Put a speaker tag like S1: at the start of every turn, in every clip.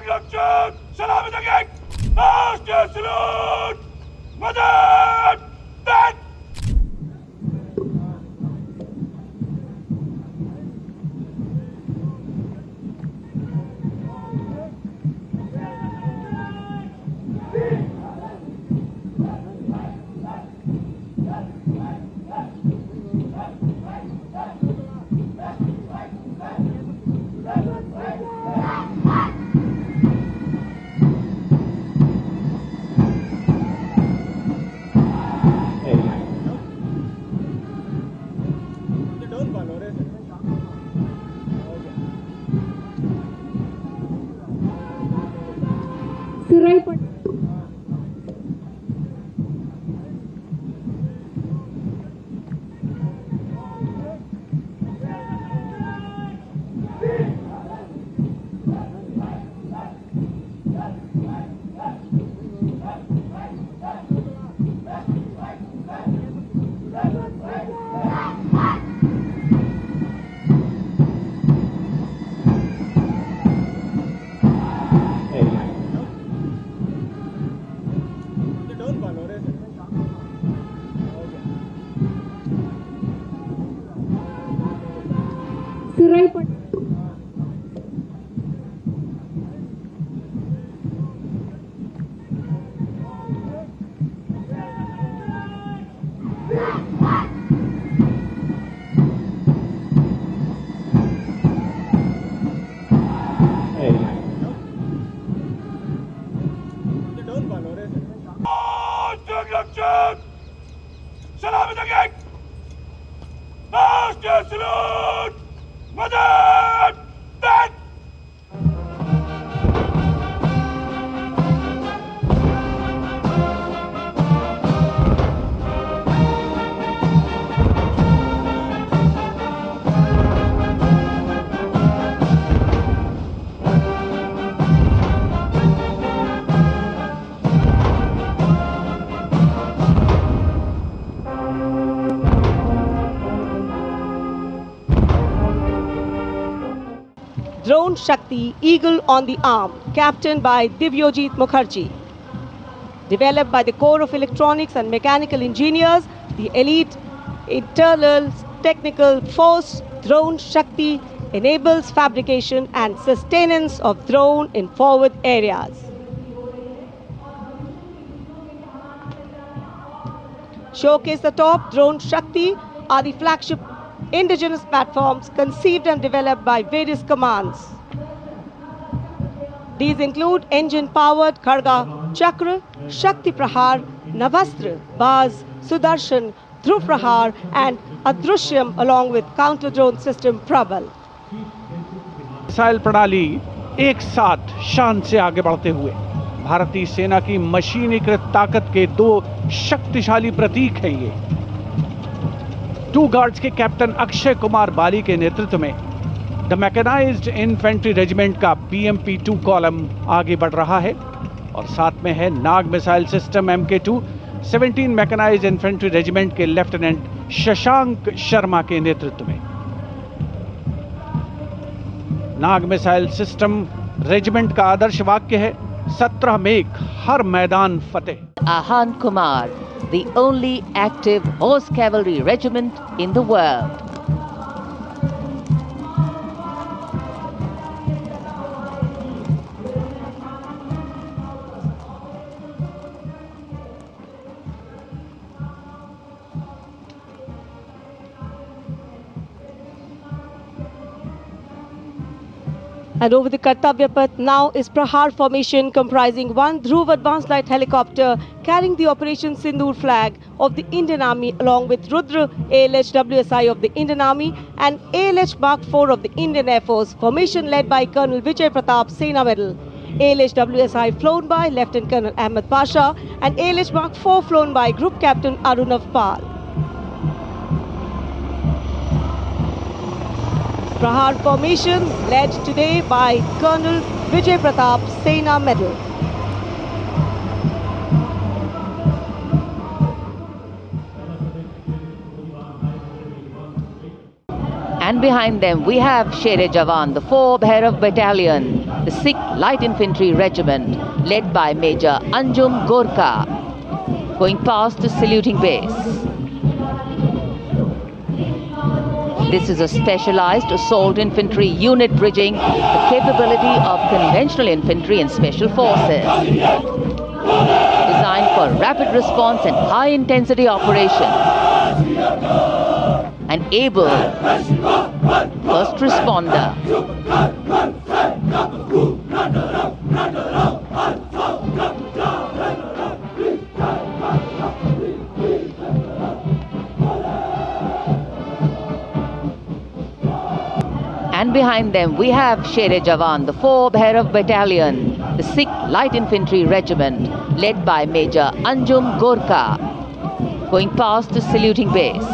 S1: Rangchuk! Salam is again! Master salute! Madad! Dead! Master Rangchuk! Salam is again! Master salute! Madad! Dead!
S2: Drone Shakti Eagle on the Arm, captained by Divyojit Mukherjee. Developed by the Corps of Electronics and Mechanical Engineers, the elite internal technical force Drone Shakti enables fabrication and sustenance of drone in forward areas. Showcase the top Drone Shakti are the flagship indigenous platforms conceived and developed by various commands. These include engine-powered Kharga Chakra, Shakti Prahar, Navastra, Baz, Sudarshan, Dhruv Prahar and Adrushyam along with counter-drone system Prabal.
S3: Missile प्रणाली एक साथ शान से आगे बढ़ते हुए भारतीय सेना की मशीनीकृत ताकत के दो शक्तिशाली प्रतीक हैं ये। टू गार्ड्स के कैप्टन अक्षय कुमार बाली के नेतृत्व में द मैकेनाइज्ड इन्फेंट्री रेजिमेंट का BMP-2 कॉलम आगे बढ़ रहा है और साथ में है Nag missile system MK2 17 mechanised infantry regiment के लेफ्टिनेंट शशांक शर्मा के नेतृत्व में। नाग मिसाइल सिस्टम रेजिमेंट का आदर्श वाक्य है 17 मेघ हर मैदान फतेह।
S4: Ahan Kumar, the only active horse cavalry regiment in the world.
S2: And over the Kartavya Path now is Prahar formation comprising one Dhruv advanced light helicopter carrying the Operation Sindoor flag of the Indian Army along with Rudra ALH WSI of the Indian Army and ALH Mark IV of the Indian Air Force, formation led by Colonel Vijay Pratap Sena Medal. ALH WSI flown by Lieutenant Colonel Ahmed Pasha and ALH Mark IV flown by Group Captain Arunav Pal. Prahar formation led today by Colonel Vijay Pratap Sena Medal.
S4: And behind them we have Sher-e Jawan, the 4 Bhairav Battalion. the 6th Light Infantry Regiment, led by Major Anjum Gorka, going past the saluting base. This is a specialized assault infantry unit bridging the capability of conventional infantry and special forces. Designed for rapid response and high-intensity operation. An able first responder. And behind them we have Sher-e Jawan, the 4 Bhairav Battalion, the 6th Light Infantry Regiment, led by Major Anjum Gorka, going past the saluting base.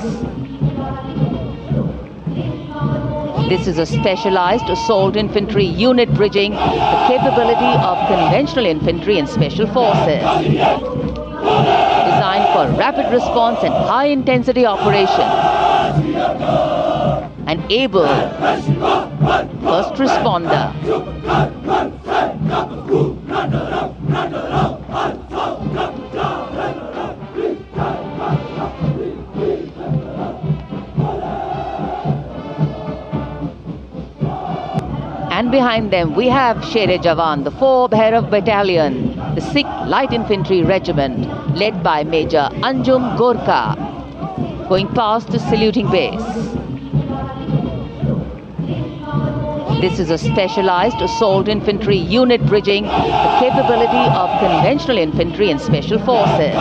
S4: This is a specialized assault infantry unit bridging the capability of conventional infantry and special forces. Designed for rapid response and high-intensity operation. An able first responder. And behind them we have Sher-e Jawan, the 4 Bhairav Battalion, the 6th Light Infantry Regiment, led by Major Anjum Gorka, going past the saluting base. This is a specialized assault infantry unit bridging the capability of conventional infantry and special forces.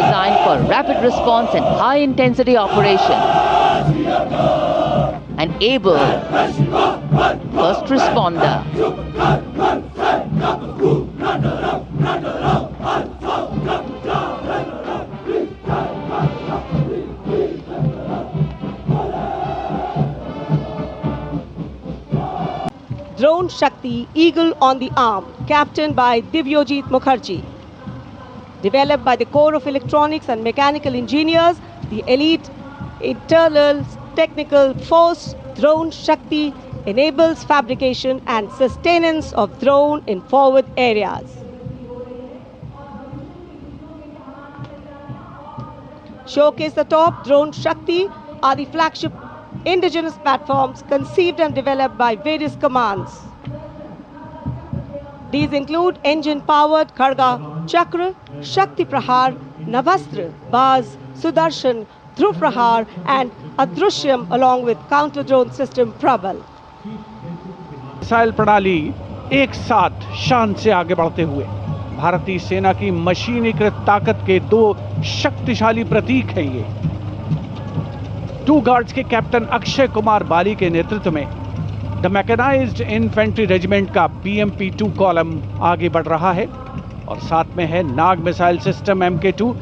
S4: Designed for rapid response and high-intensity operation. An able first responder.
S2: Drone Shakti Eagle on the Arm, captained by Divyojit Mukherjee. Developed by the Corps of Electronics and Mechanical Engineers, the elite internal technical force Drone Shakti enables fabrication and sustenance of drone in forward areas. Showcase the top Drone Shakti are the flagship indigenous platforms conceived and developed by various commands. These include engine-powered Kharga Chakra, Shakti Prahar, Navastra, Baz, Sudarshan, Dhruv Prahar and Adrushyam along with counter-drone system Prabal.
S3: Missile प्रणाली एक साथ शान से आगे बढ़ते हुए भारतीय सेना की मशीनीकृत ताकत के 2 शक्तिशाली प्रतीक हैं ये। 2 गार्ड्स के कैप्टन अक्षय कुमार बाली के नेतृत्व में द मैकेनाइज्ड इन्फेंट्री रेजिमेंट का BMP-2 कॉलम आगे बढ़ रहा है और साथ में है Nag missile system MK2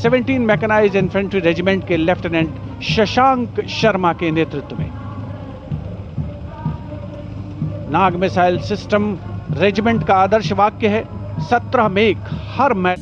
S3: 17 mechanised infantry regiment के लेफ्टिनेंट शशांक शर्मा के नेतृत्व में। नाग मिसाइल सिस्टम रेजिमेंट का आदर्श वाक्य है 17 मेघ हर मैच